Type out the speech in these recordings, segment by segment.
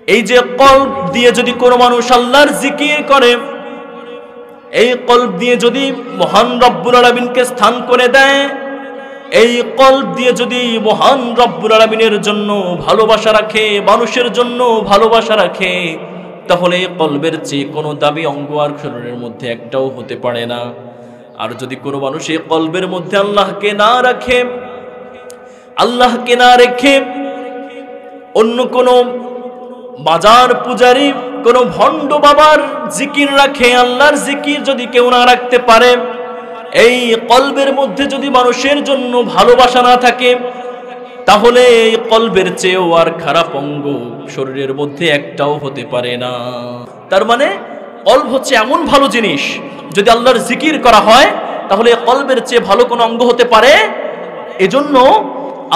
এই যে কলব দিয়ে যদি কোনো মানুষ আল্লাহর জিকির করে, এই কলব দিয়ে যদি মহান রব্বুল আলামিনকে স্থান করে দেয়, এই কলব দিয়ে যদি মহান রব্বুল আলামিনের জন্য ভালোবাসা রাখে, মানুষের জন্য ভালোবাসা রাখে, তাহলে এই কলবের চেয়ে কোনো দাবি অঙ্গ আর শরীরের মধ্যে একটাও হতে পারে না। আর যদি কোনো মানুষ এই কলবের মধ্যে আল্লাহকে না রাখে, আল্লাহকে না রেখে অন্য কোনো বাজার পূজারি, কোনো ভণ্ড বাবার জিকির রাখে, আল্লাহর জিকির যদি কেউ না রাখতে পারে, এই কলবের মধ্যে যদি মানুষের জন্য ভালোবাসা না থাকে, তাহলে এই কলবের চেয়েও আর খারাপ অঙ্গ শরীরের মধ্যে একটাও হতে পারে না। তার মানে কলব হচ্ছে এমন ভালো জিনিস, যদি আল্লাহর জিকির করা হয় তাহলে কলবের চেয়ে ভালো কোনো অঙ্গ হতে পারে। এজন্য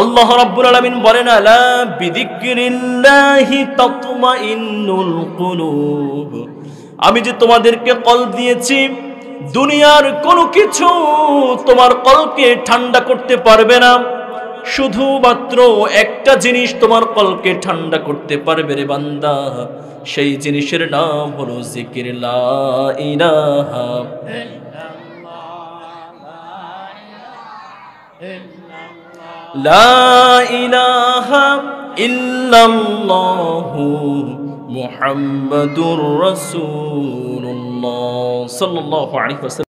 আল্লাহ রাব্বুল আলামিন বলেন, আলা বিযিকরিল্লাহি তাতমাইন্নুল কুলুব, আমি যে তোমাদেরকে কলব দিয়েছি, দুনিয়ার কোনো কিছু তোমার কলবকে ঠান্ডা করতে পারবে না। শুধুমাত্র একটা জিনিস তোমার কলবকে ঠান্ডা করতে পারবে রে বান্দা, সেই জিনিসের নাম হলো জিকির, লা ইলাহা লা ইলাহা ইল্লাল্লাহু মুহাম্মাদুর রাসূলুল্লাহ সাল্লাল্লাহু আলাইহি ওয়াসাল্লাম।